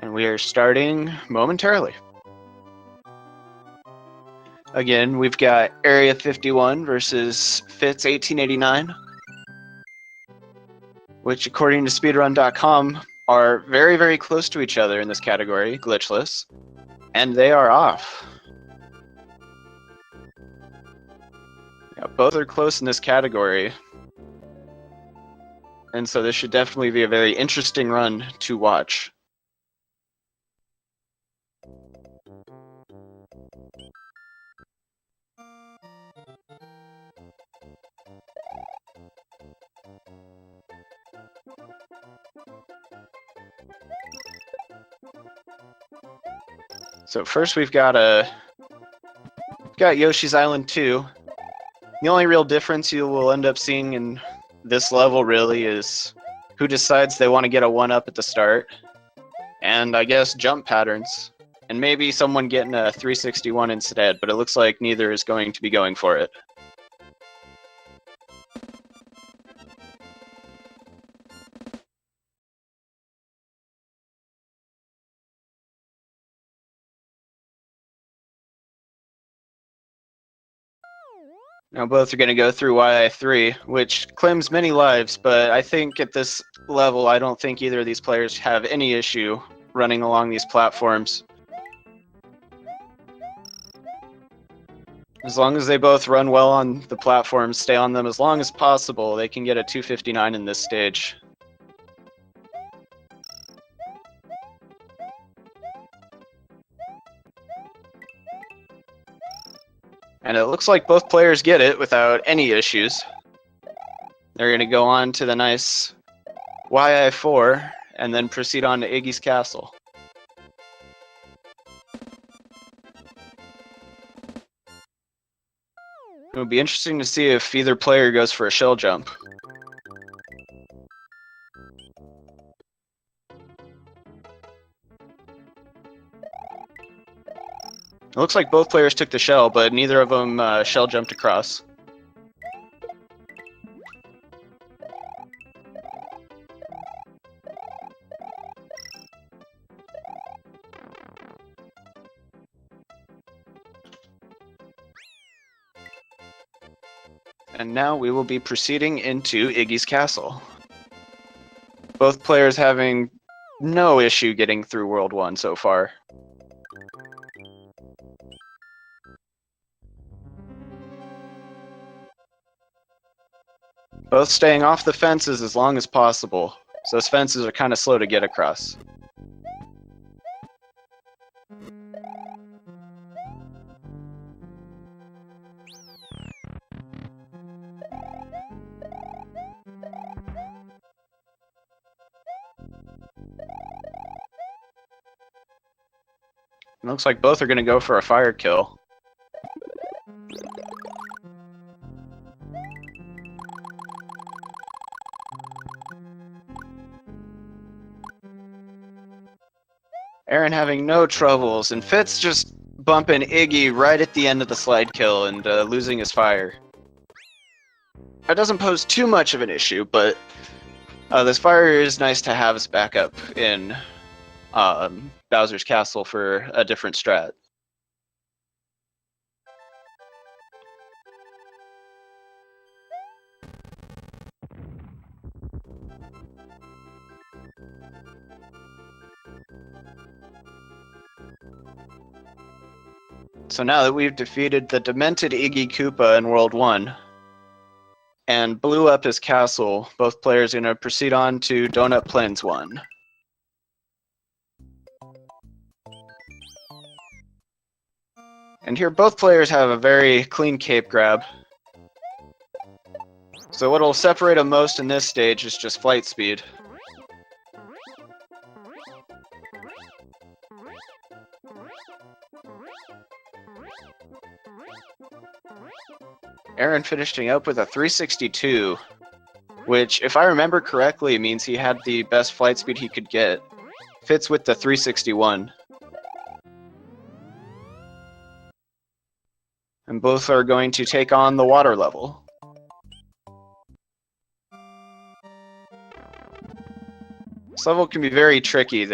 And we are starting momentarily. Again, we've got Area 51 versus fitz1889, which according to speedrun.com are very, very close to each other in this category, glitchless, and they are off. Yeah, both are close in this category, and so this should definitely be a very interesting run to watch. So first we've got Yoshi's Island 2. The only real difference you will end up seeing in this level really is who decides they want to get a 1-up at the start, and I guess jump patterns, and maybe someone getting a 361 instead, but it looks like neither is going to be going for it. Now both are going to go through YI3, which claims many lives, but I think at this level I don't think either of these players have any issue running along these platforms. As long as they both run well on the platforms, stay on them as long as possible, they can get a 259 in this stage. And it looks like both players get it without any issues. They're going to go on to the nice YI4 and then proceed on to Iggy's Castle. It would be interesting to see if either player goes for a shell jump. It looks like both players took the shell, but neither of them shell jumped across. And now we will be proceeding into Iggy's Castle. Both players having no issue getting through World 1 so far. Both staying off the fences as long as possible, so those fences are kind of slow to get across. It looks like both are going to go for a fire kill. Aaron having no troubles, and Fitz just bumping Iggy right at the end of the slide kill and losing his fire. That doesn't pose too much of an issue, but this fire is nice to have as backup in Bowser's Castle for a different strat. So now that we've defeated the demented Iggy Koopa in World 1 and blew up his castle, both players are going to proceed on to Donut Plains 1. And here both players have a very clean cape grab. So what will separate them most in this stage is just flight speed. Aaron finishing up with a 362, which, if I remember correctly, means he had the best flight speed he could get. Fitz with the 361. And both are going to take on the water level. This level can be very tricky.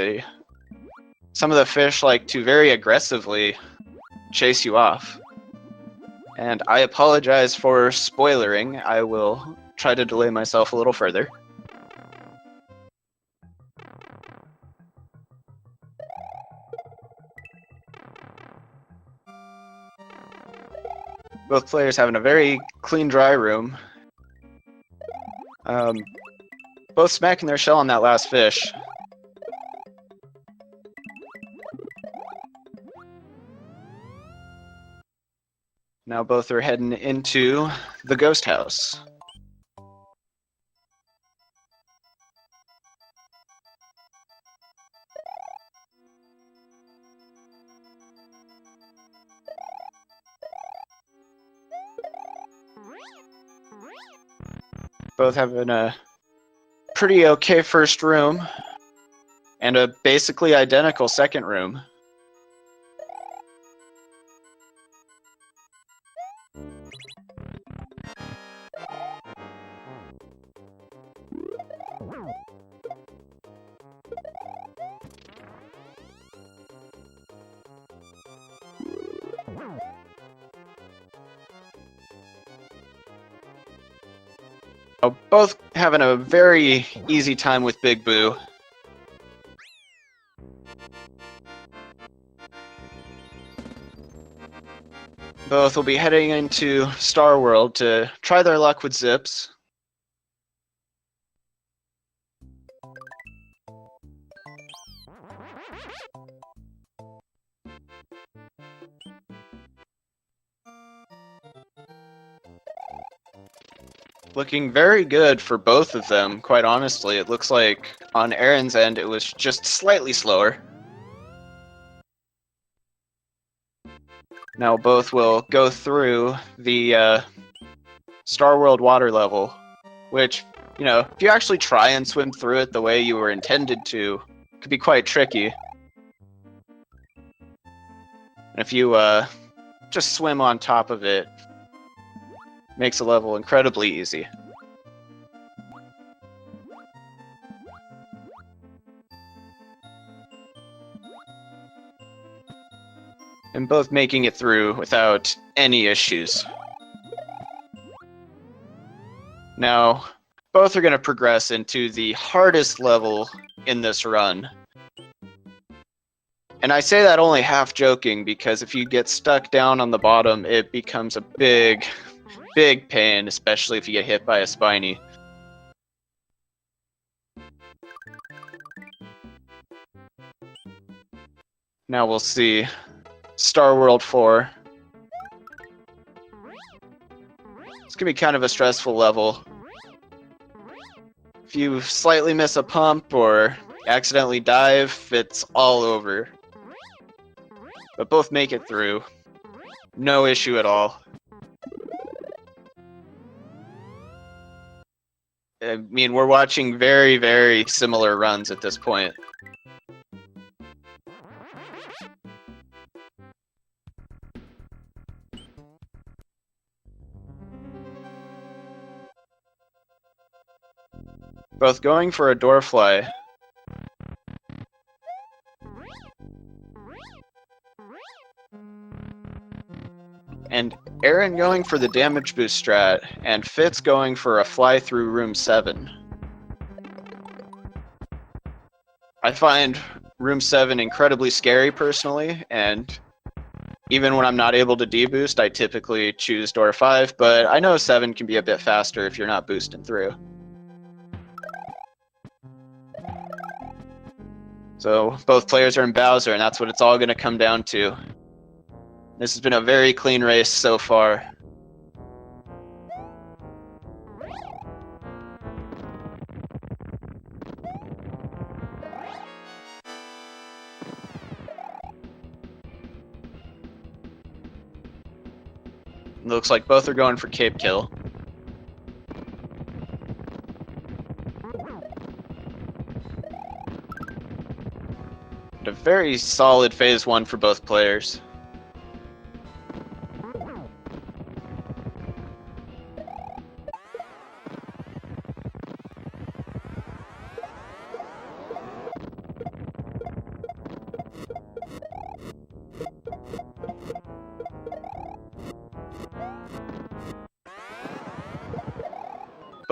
some of the fish like to very aggressively chase you off. And I apologize for spoilering. I will try to delay myself a little further. Both players having a very clean, dry room. Both smacking their shell on that last fish. Now both are heading into the ghost house. Both having a pretty okay first room and a basically identical second room. Both having a very easy time with Big Boo. Both will be heading into Star World to try their luck with Zips. Looking very good for both of them, quite honestly. It looks like on Aaron's end it was just slightly slower. Now both will go through the Star World water level, which, you know, if you actually try and swim through it the way you were intended to, it could be quite tricky. And if you just swim on top of it, makes the level incredibly easy. And both making it through without any issues. Now, both are going to progress into the hardest level in this run. And I say that only half joking, because if you get stuck down on the bottom, it becomes a big pain, especially if you get hit by a spiny. Now we'll see Star World 4. It's gonna be kind of a stressful level. If you slightly miss a pump or accidentally dive, it's all over. But both make it through. No issue at all. I mean, we're watching very, very similar runs at this point. Both going for a door fly. And Aaron going for the damage boost strat, and Fitz going for a fly through room 7. I find room 7 incredibly scary personally, and even when I'm not able to deboost, I typically choose door 5, but I know 7 can be a bit faster if you're not boosting through. So both players are in Bowser, and that's what it's all going to come down to. This has been a very clean race so far. Looks like both are going for Cape Kill. A very solid phase 1 for both players.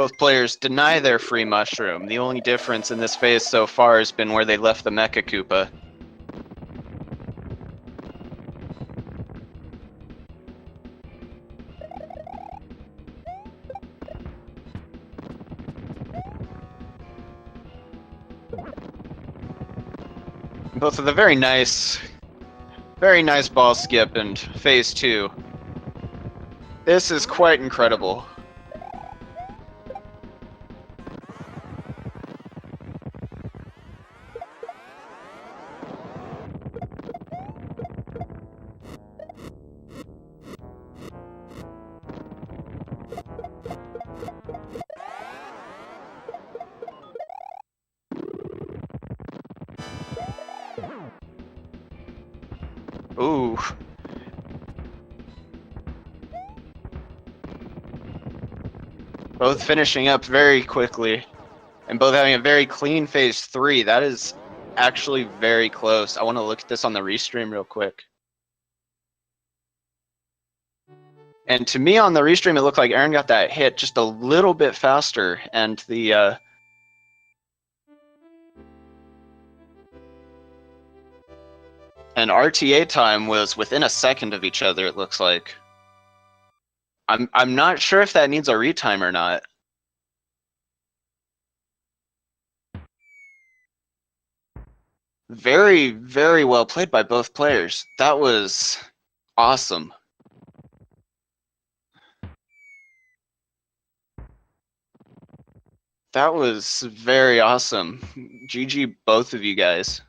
Both players deny their free mushroom. The only difference in this phase so far has been where they left the Mecha Koopa. Both with a very nice ball skip in phase 2. This is quite incredible. Ooh. Both finishing up very quickly, and both having a very clean phase 3. That is actually very close. I want to look at this on the restream real quick. And to me on the restream, it looked like Aaron got that hit just a little bit faster, and the and RTA time was within a second of each other, it looks like. I'm not sure if that needs a retime or not. Very, very well played by both players. That was awesome. That was very awesome. GG both of you guys.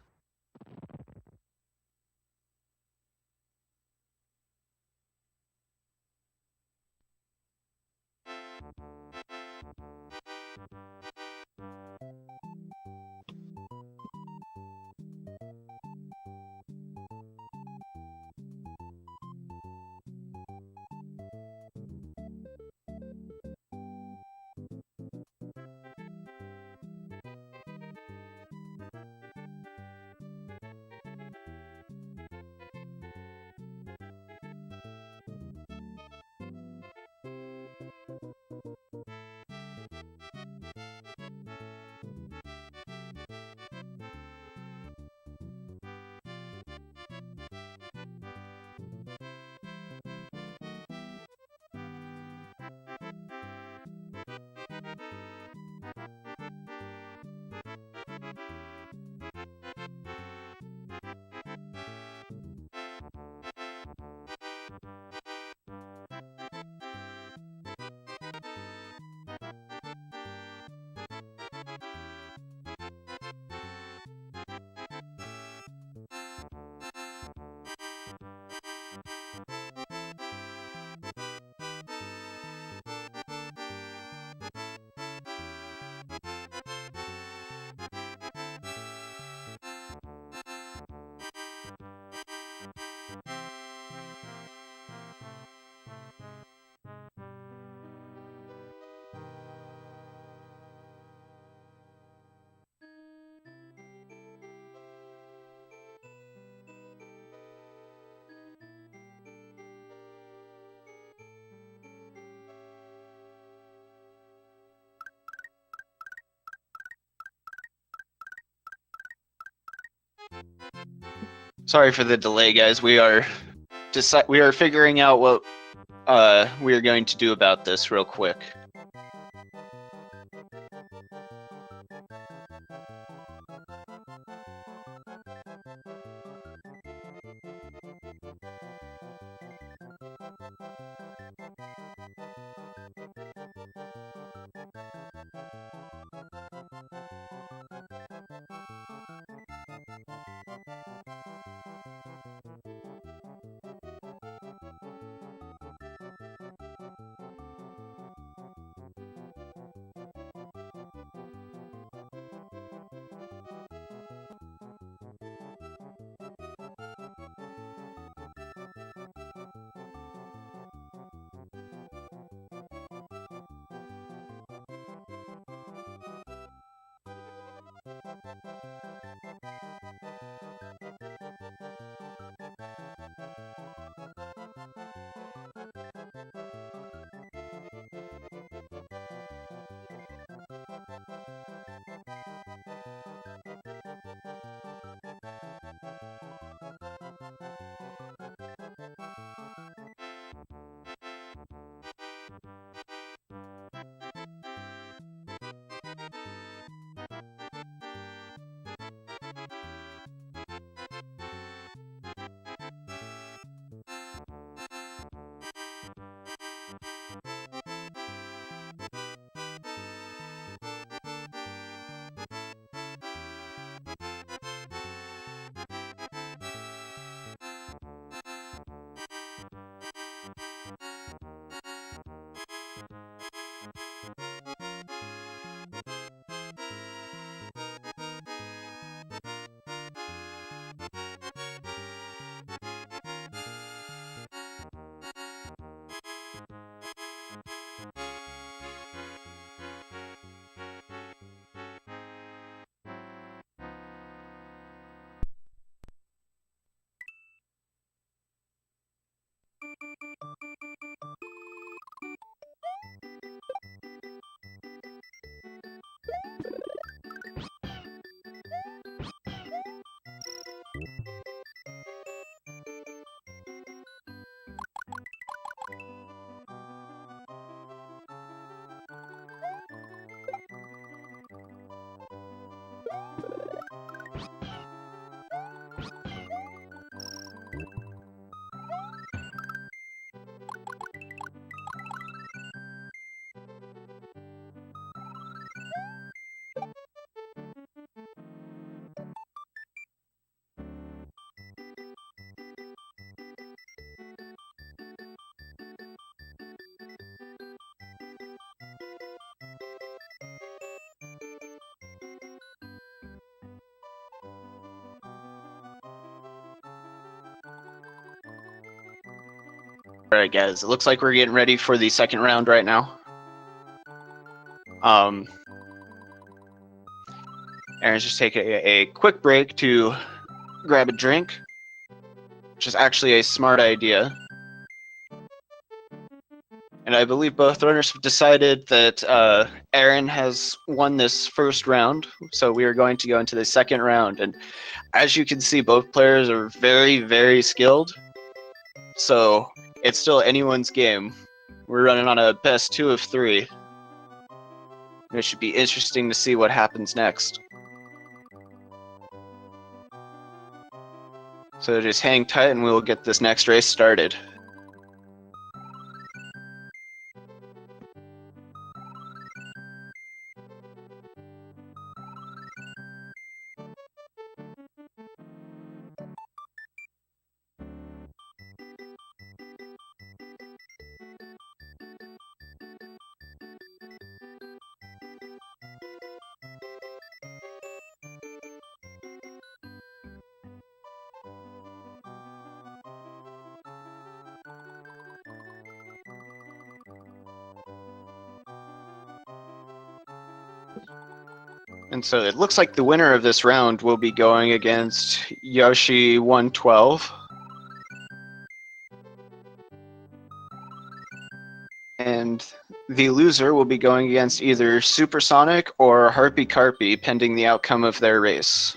Sorry for the delay, guys. We are figuring out what we are going to do about this real quick. Alright guys, it looks like we're getting ready for the second round right now. Aaron's just taking a quick break to grab a drink, which is actually a smart idea. And I believe both runners have decided that Aaron has won this first round, so we are going to go into the second round. And as you can see, both players are very, very skilled, so it's still anyone's game. We're running on a best 2 of 3. It should be interesting to see what happens next. So just hang tight and we'll get this next race started. And so it looks like the winner of this round will be going against Yoshi 112. And the loser will be going against either Supersonic or Harpy Carpy, pending the outcome of their race.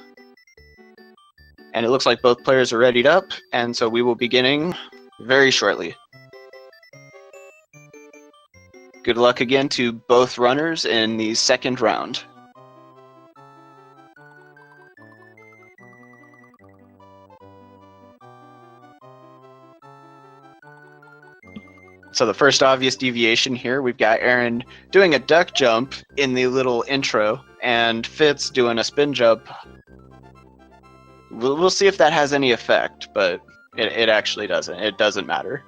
And it looks like both players are readied up, and so we will be beginning very shortly. Good luck again to both runners in the second round. So the first obvious deviation here, we've got Aaron doing a duck jump in the little intro, and Fitz doing a spin jump. We'll see if that has any effect, but it actually doesn't. It doesn't matter.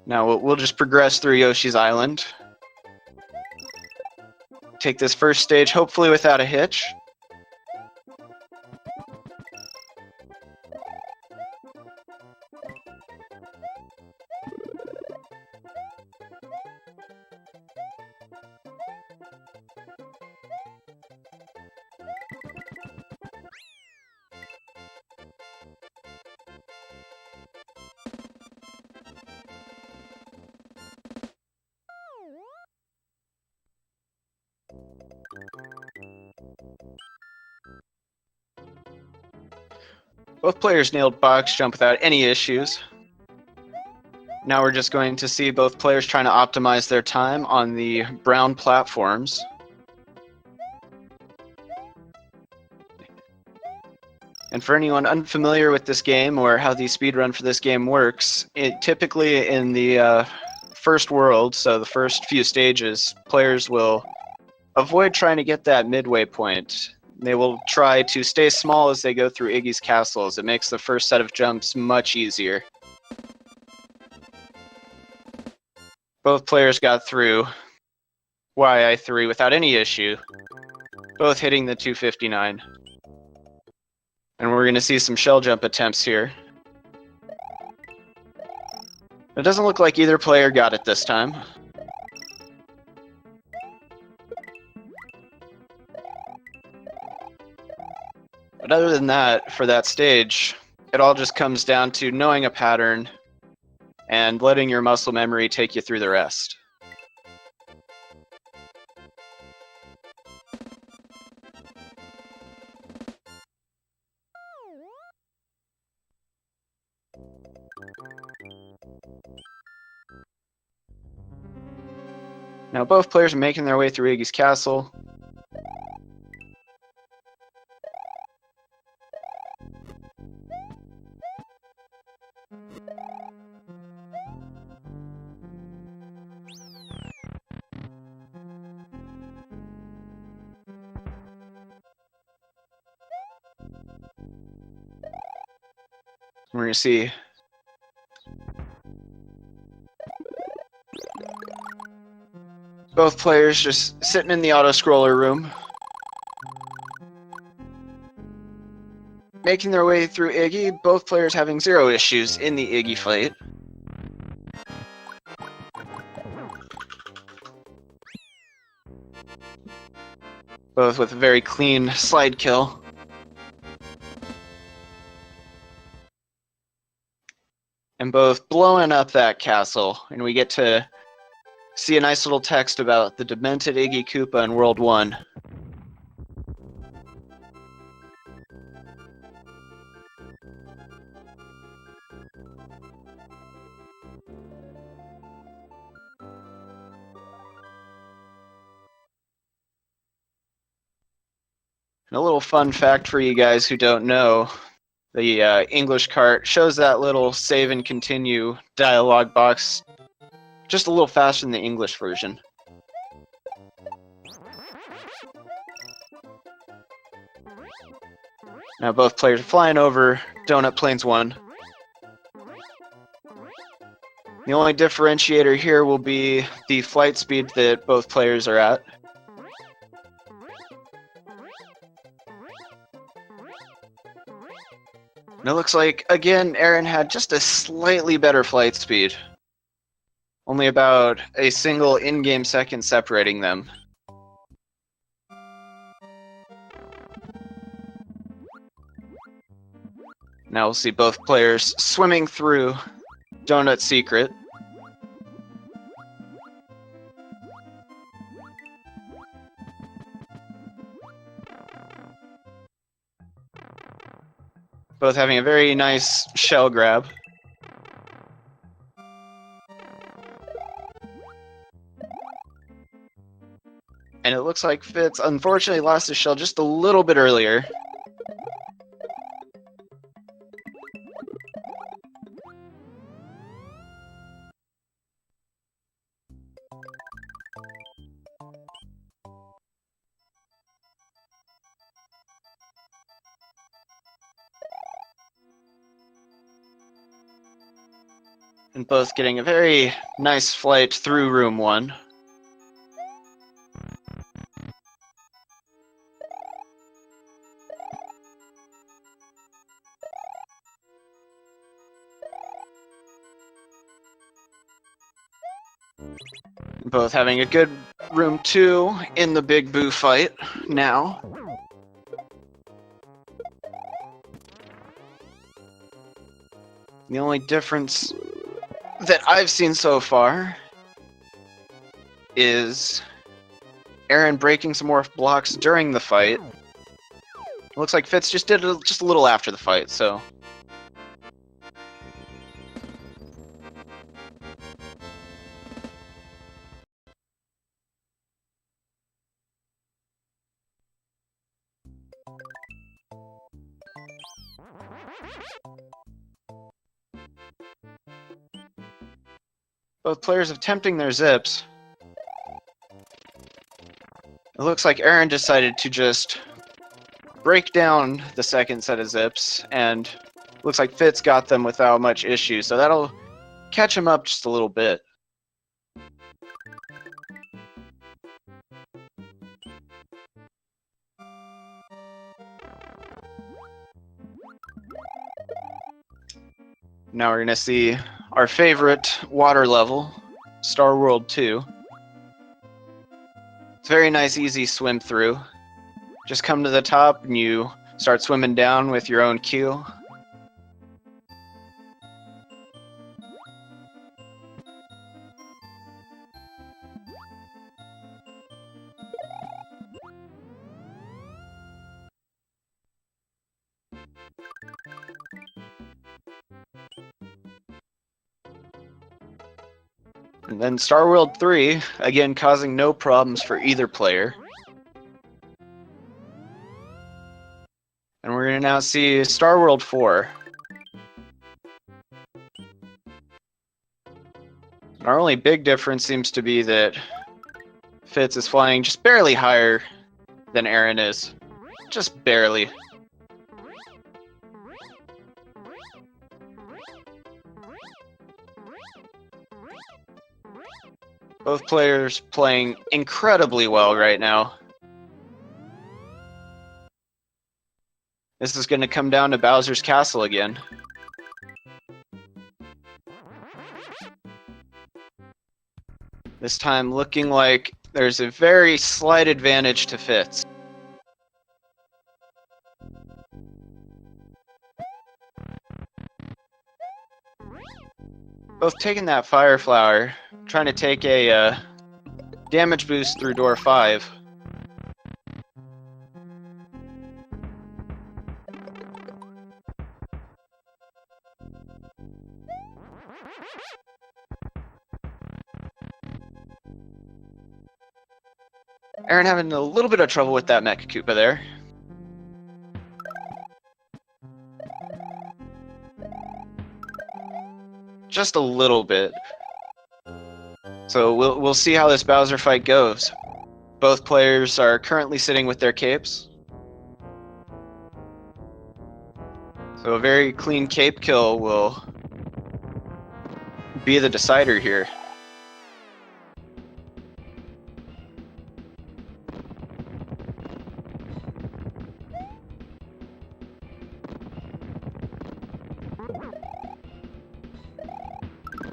Now we'll just progress through Yoshi's Island. Take this first stage hopefully without a hitch. Both players nailed box jump without any issues. Now we're just going to see both players trying to optimize their time on the brown platforms. And for anyone unfamiliar with this game or how the speedrun for this game works, it typically in the first world, so the first few stages, players will avoid trying to get that midway point. They will try to stay small as they go through Iggy's castles. It makes the first set of jumps much easier. Both players got through YI3 without any issue, both hitting the 259. And we're going to see some shell jump attempts here. It doesn't look like either player got it this time. But other than that, for that stage, it all just comes down to knowing a pattern and letting your muscle memory take you through the rest. Now both players are making their way through Iggy's castle. We're going to see Both players just sitting in the auto-scroller room, making their way through Iggy, both players having zero issues in the Iggy fight. Both with a very clean slide kill. And both blowing up that castle, and we get to see a nice little text about the demented Iggy Koopa in World 1. And a little fun fact for you guys who don't know, the English cart shows that little save and continue dialog box just a little faster than the English version. Now both players are flying over Donut Plains 1. The only differentiator here will be the flight speed that both players are at. And it looks like, again, Aaron had just a slightly better flight speed. Only about a single in-game second separating them. Now we'll see both players swimming through Donut Secret. Both having a very nice shell grab. And it looks like Fitz unfortunately lost his shell just a little bit earlier. And both getting a very nice flight through room 1. Both having a good room 2 in the Big Boo fight now. The only difference that I've seen so far is Aaron breaking some more blocks during the fight. It looks like Fitz just did it just a little after the fight, so. Both players attempting their zips. It looks like Aaron decided to just break down the second set of zips, and looks like Fitz got them without much issue, so that'll catch him up just a little bit. Now we're going to see our favorite water level, Star World 2. It's a very nice, easy swim through. Just come to the top and you start swimming down with your own cue. And then Star World 3, again causing no problems for either player. And we're going to now see Star World 4. Our only big difference seems to be that Fitz is flying just barely higher than Aaron is. Just barely. Both players playing incredibly well right now. This is going to come down to Bowser's Castle again. This time looking like there's a very slight advantage to Fitz. Both taking that Fire Flower, trying to take a damage boost through door 5. Aaron having a little bit of trouble with that Mecha Koopa there. Just a little bit. So we'll see how this Bowser fight goes. Both players are currently sitting with their capes. So a very clean cape kill will be the decider here.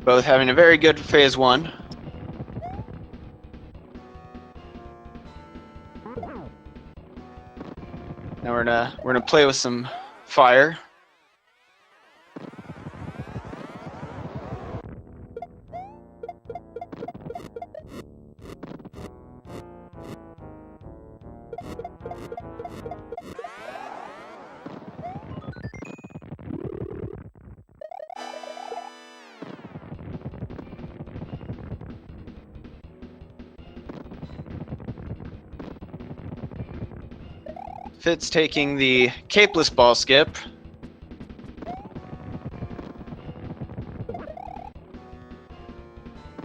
Both having a very good phase 1. Now we're gonna play with some fire. Fitz taking the capeless ball skip.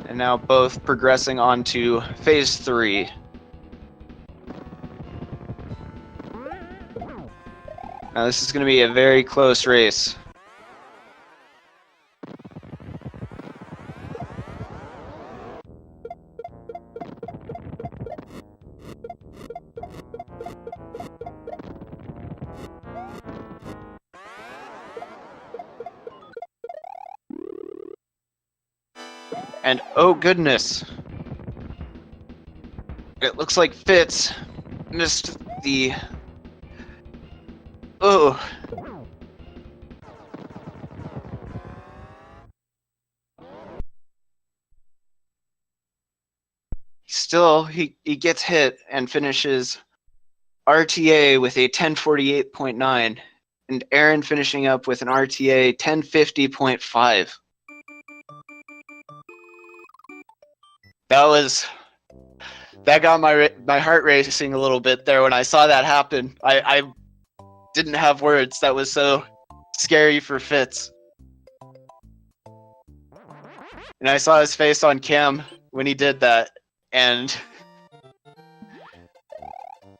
And now both progressing on to phase 3. Now this is going to be a very close race. And oh goodness, it looks like Fitz missed the... Oh. Still, he gets hit and finishes RTA with a 1048.9, and Aaron finishing up with an RTA 1050.5. That got my heart racing a little bit there when I saw that happen. I didn't have words. That was so scary for Fitz. And I saw his face on cam when he did that, and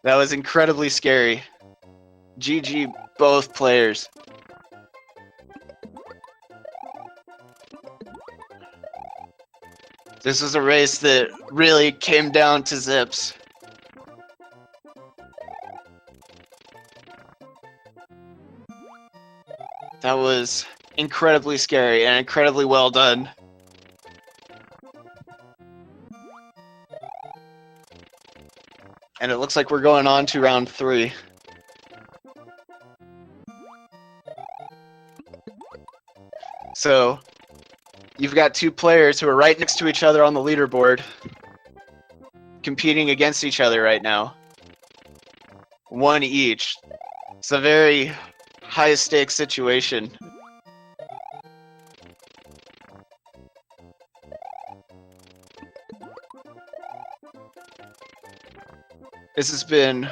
that was incredibly scary. GG both players. This was a race that really came down to zips. That was incredibly scary and incredibly well done. And it looks like we're going on to round 3. So, you've got two players who are right next to each other on the leaderboard, competing against each other right now. One each. It's a very high-stakes situation. This has been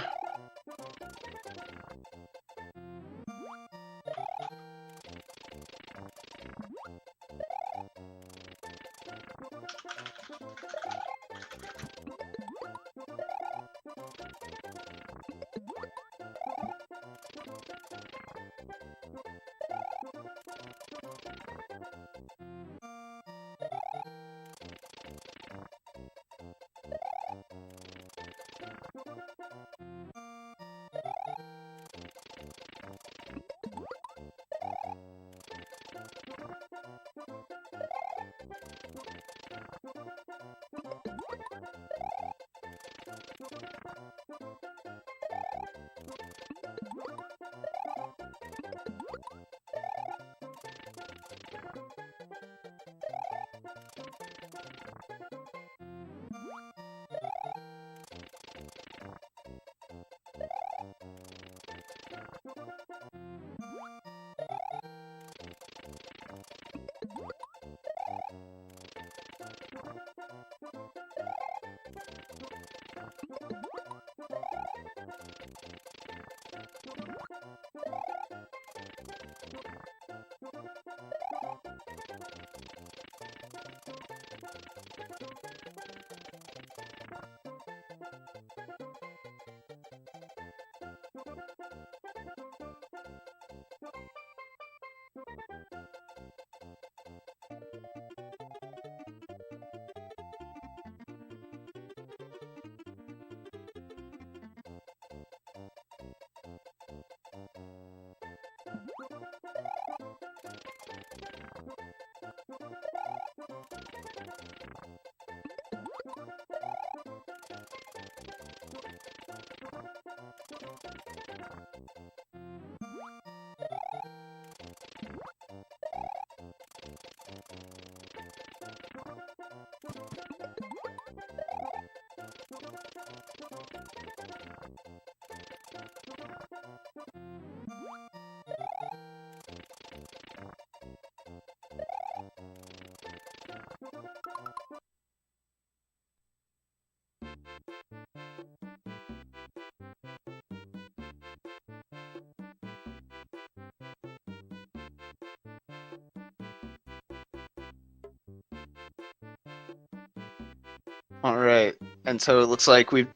Alright, and so it looks like we've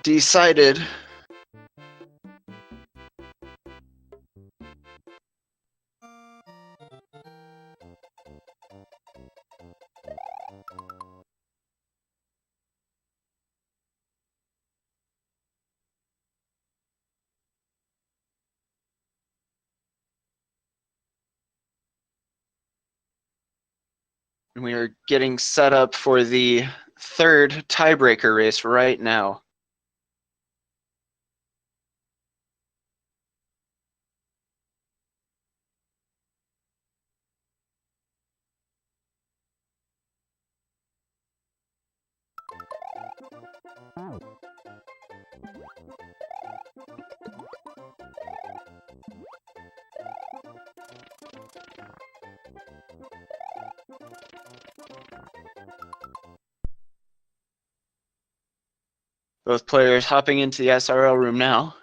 decided we are getting set up for the third tiebreaker race right now. Both players hopping into the SRL room now.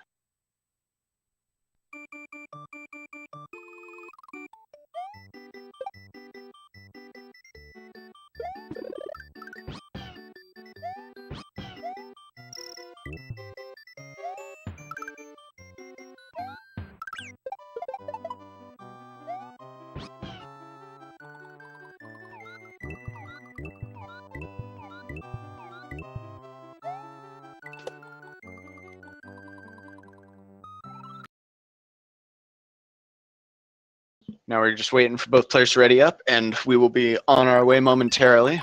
Now we're just waiting for both players to ready up, and we will be on our way momentarily.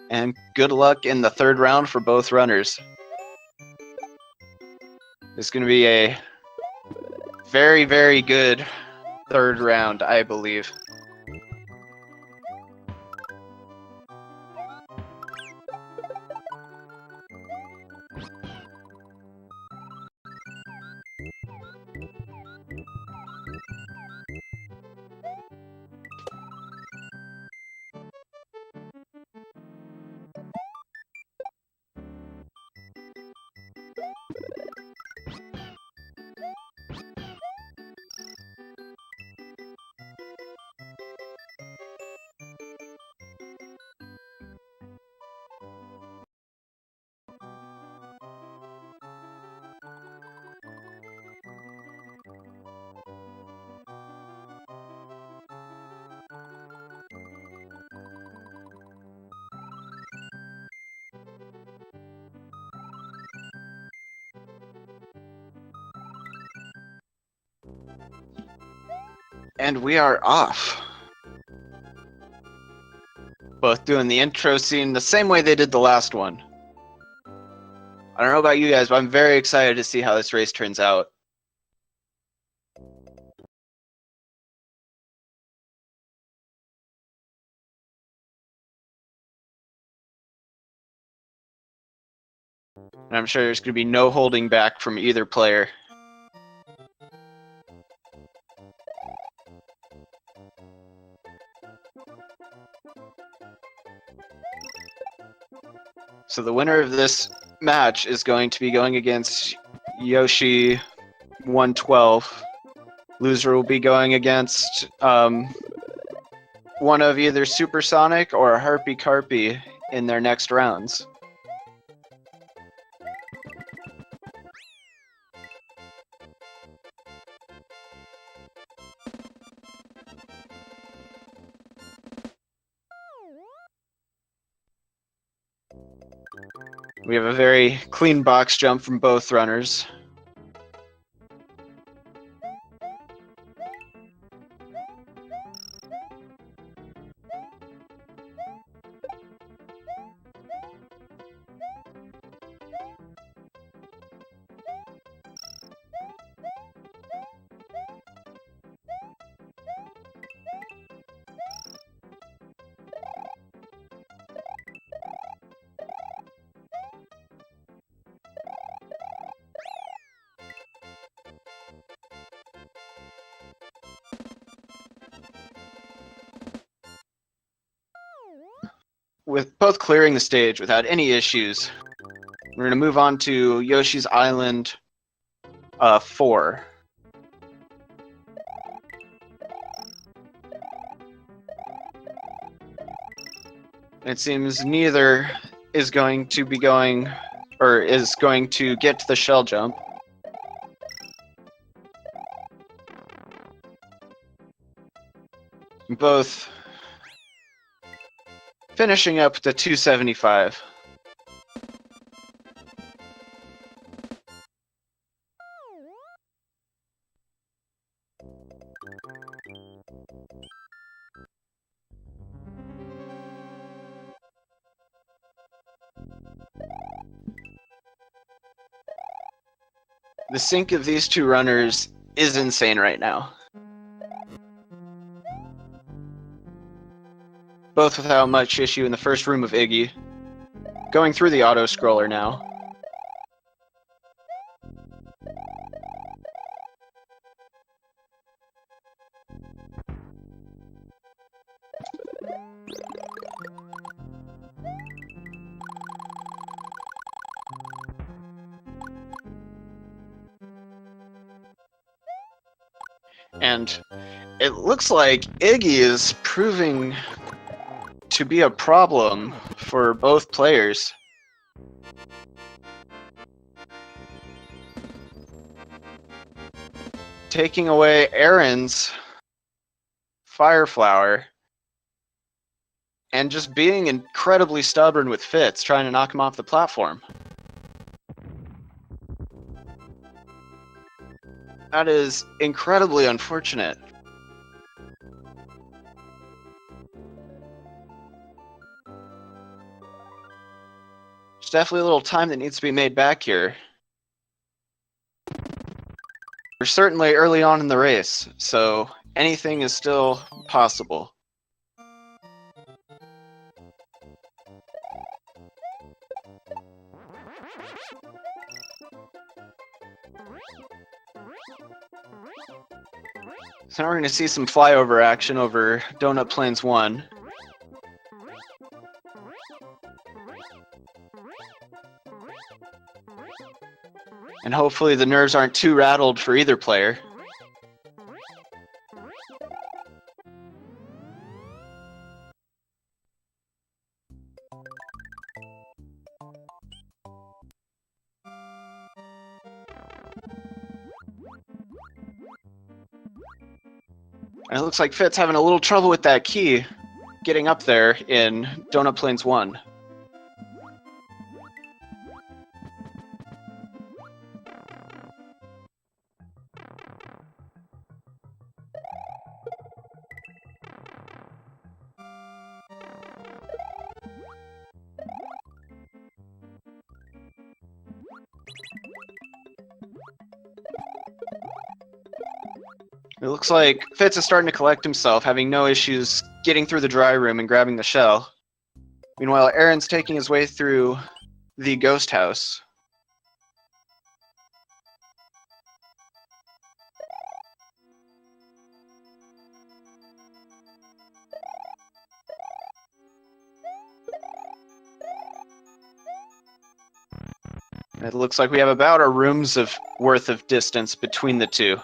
And good luck in the third round for both runners. It's going to be a very, very good third round, I believe. And we are off. Both doing the intro scene the same way they did the last one. I don't know about you guys, but I'm very excited to see how this race turns out. And I'm sure there's going to be no holding back from either player. So the winner of this match is going to be going against Yoshi 112. Loser will be going against one of either Supersonic or Harpy Carpy in their next rounds. We have a very clean box jump from both runners. With both clearing the stage without any issues, we're going to move on to Yoshi's Island 4. It seems neither is going to be going, or is going to get to the shell jump. Both finishing up the 275. The sync of these two runners is insane right now. Both without much issue in the first room of Iggy. Going through the auto-scroller now. And it looks like Iggy is proving to be a problem for both players. Taking away Aaron's Fire Flower and just being incredibly stubborn with Fitz, trying to knock him off the platform. That is incredibly unfortunate. There's definitely a little time that needs to be made back here. We're certainly early on in the race, so anything is still possible. So now we're going to see some flyover action over Donut Plains 1. And hopefully the nerves aren't too rattled for either player. And it looks like Fitz having a little trouble with that key, getting up there in Donut Plains 1. It looks like Fitz is starting to collect himself, having no issues getting through the dry room and grabbing the shell. Meanwhile, Aaron's taking his way through the ghost house. It looks like we have about a room's worth of distance between the two.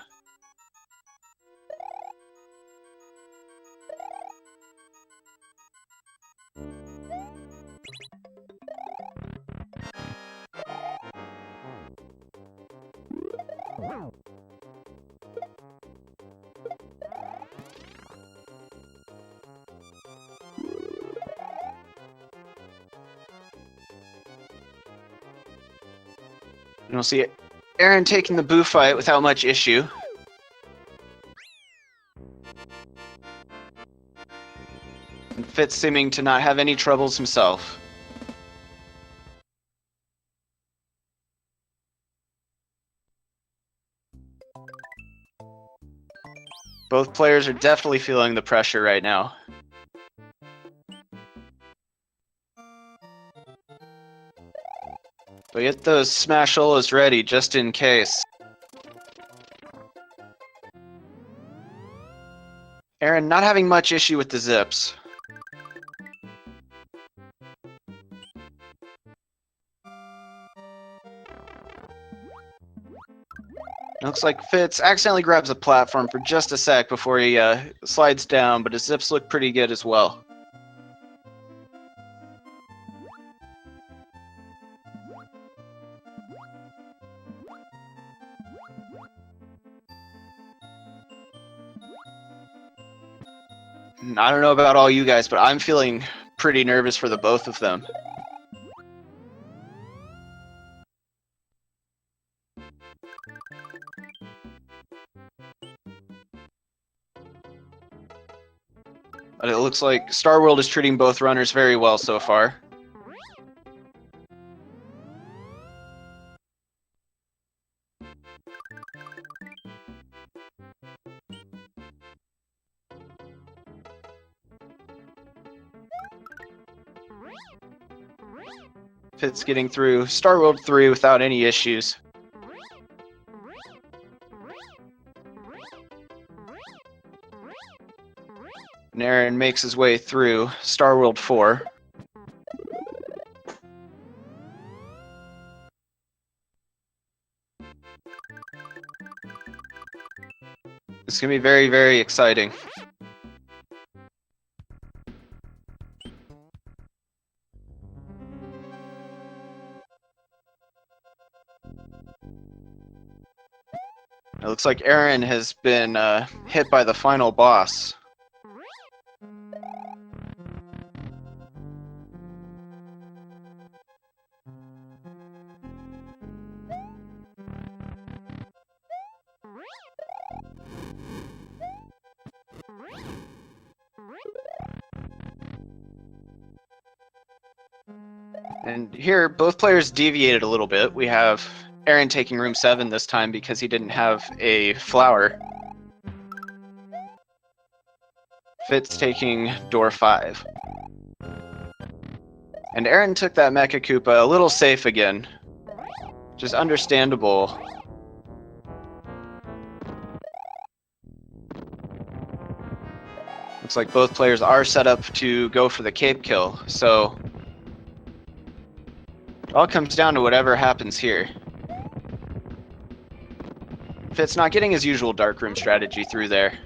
And we'll see Aaron taking the boo fight without much issue. And Fitz seeming to not have any troubles himself. Both players are definitely feeling the pressure right now. But get those Smasholas ready, just in case. Aaron not having much issue with the zips. Looks like Fitz accidentally grabs a platform for just a sec before he slides down, but his zips look pretty good as well. I don't know about all you guys, but I'm feeling pretty nervous for the both of them. But it looks like Star World is treating both runners very well so far. Fitz getting through Star World 3 without any issues. And Aaron makes his way through Star World 4. It's going to be very, very exciting. It looks like Aaron has been hit by the final boss. And here, both players deviated a little bit. We have Aaron taking room 7 this time because he didn't have a flower. Fitz taking door 5. And Aaron took that Mecha Koopa a little safe again. Just understandable. Looks like both players are set up to go for the cape kill, so it all comes down to whatever happens here. Fitz not getting his usual dark room strategy through there.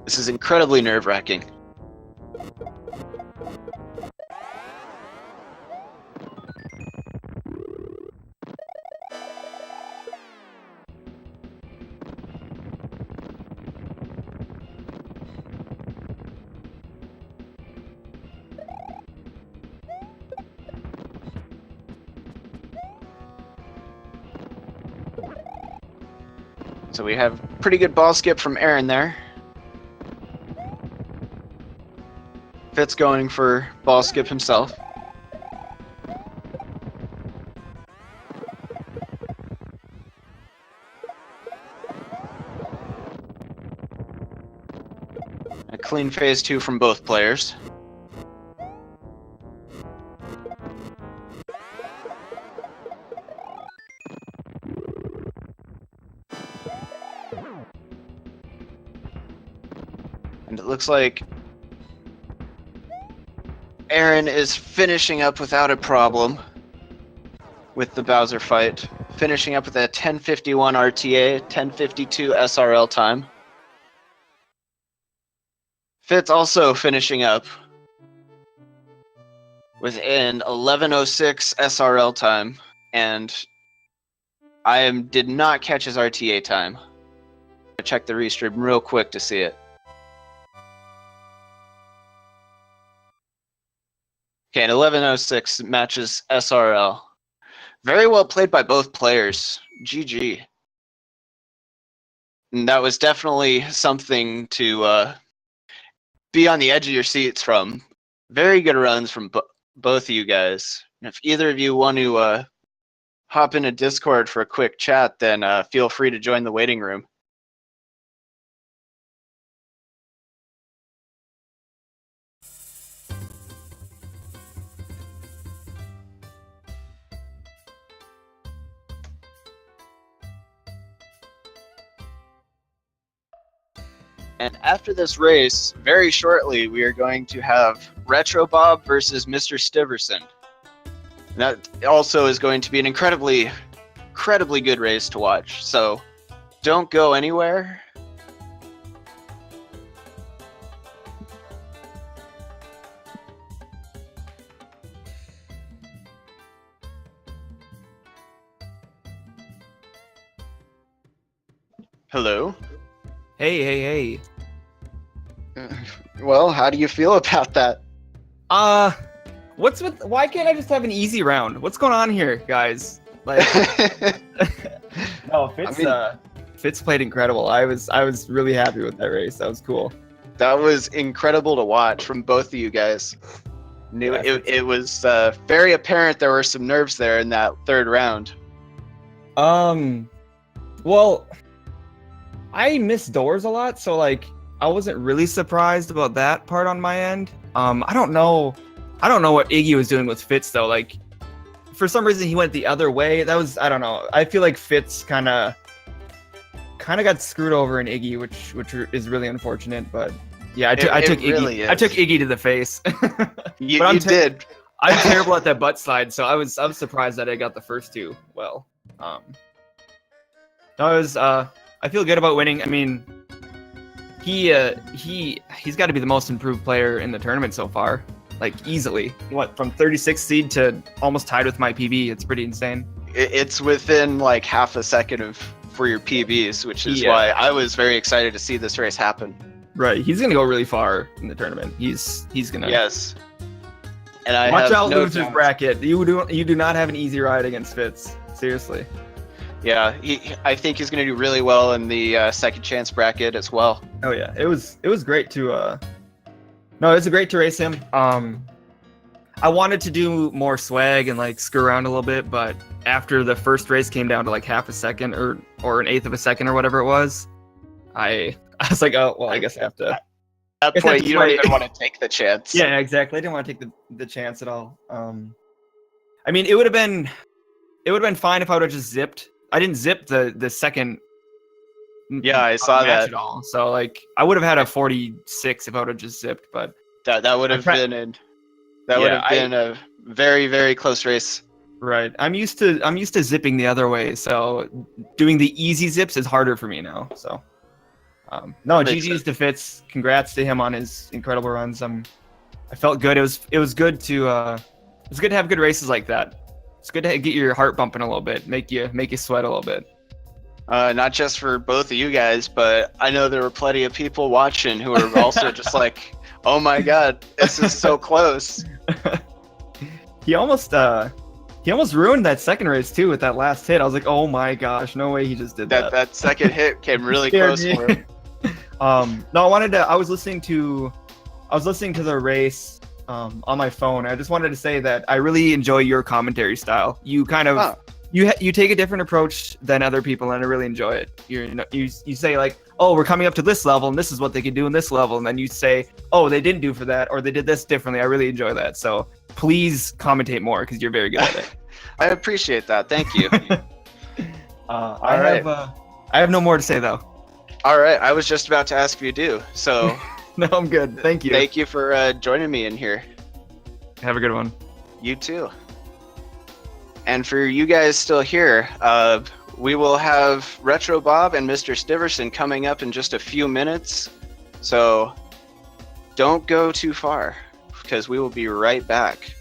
This is incredibly nerve-wracking. So we have pretty good ball skip from Aaron there. Fitz going for ball skip himself. A clean phase 2 from both players. And it looks like Aaron is finishing up without a problem with the Bowser fight. Finishing up with a 10:51 RTA, 10:52 SRL time. Fitz also finishing up with an 11:06 SRL time, and did not catch his RTA time. I checked the restream real quick to see it. Okay, and 11:06 matches SRL. Very well played by both players. GG. And that was definitely something to be on the edge of your seats from. Very good runs from both of you guys. And if either of you want to hop into Discord for a quick chat, then feel free to join the waiting room. And after this race, very shortly, we are going to have Retro Bob versus Mr. Stiverson. And that also is going to be an incredibly good race to watch. So don't go anywhere. Hello? Hey. Well, how do you feel about that? Why can't I just have an easy round? What's going on here, guys? Like, no, Fitz played incredible. I was really happy with that race. That was cool. That was incredible to watch from both of you guys. It was very apparent there were some nerves there in that third round. Well, I miss doors a lot, so like I wasn't really surprised about that part on my end. I don't know what Iggy was doing with Fitz though. Like, for some reason he went the other way. I don't know. I feel like Fitz kind of got screwed over in Iggy, which is really unfortunate. But yeah, I took Iggy to the face. You did. I'm terrible at that butt slide, so I was surprised that I got the first two. Well, I feel good about winning. I mean, he's got to be the most improved player in the tournament so far, like easily. What, from 36th seed to almost tied with my PB? It's pretty insane. It's within like half a second for your PBs, which is why I was very excited to see this race happen. Right, he's gonna go really far in the tournament. He's gonna. Yes. And I watch have out, no losers bracket. You do not have an easy ride against Fitz. Seriously. Yeah, I think he's going to do really well in the second chance bracket as well. Oh yeah, it was great to no, it was great to race him. I wanted to do more swag and like screw around a little bit, but after the first race came down to like half a second or an eighth of a second or whatever it was, I was like, oh well, I guess I have to. At that point, you don't even want to take the chance. Yeah, exactly. I didn't want to take the chance at all. I mean, it would have been fine if I would have just zipped. I didn't zip the second. Yeah, I saw that at all. So like, I would have had a 46 if I would have just zipped, but that would have been a very, very close race. Right. I'm used to zipping the other way, so doing the easy zips is harder for me now. So, no, GG's to Fitz. Congrats to him on his incredible runs. I felt good. It was good to have good races like that. It's good to get your heart bumping a little bit, make you sweat a little bit. Not just for both of you guys, but I know there were plenty of people watching who were also just like, "Oh my God, this is so close." He almost He almost ruined that second race too with that last hit. I was like, oh my gosh, no way he just did that. That second hit came really Scared close me. for him. No, I was listening to the race on my phone. I just wanted to say that I really enjoy your commentary style. You kind of you take a different approach than other people, and I really enjoy it. You say like, oh, we're coming up to this level, and this is what they could do in this level, and then you say, oh, they didn't do for that, or they did this differently. I really enjoy that. So please commentate more because you're very good at it. I appreciate that. Thank you. I have no more to say though. All right, I was just about to ask if you do. So no, I'm good. Thank you. Thank you for joining me in here. Have a good one. You too. And for you guys still here, we will have Retro Bob and Mr. Stiverson coming up in just a few minutes. So don't go too far because we will be right back.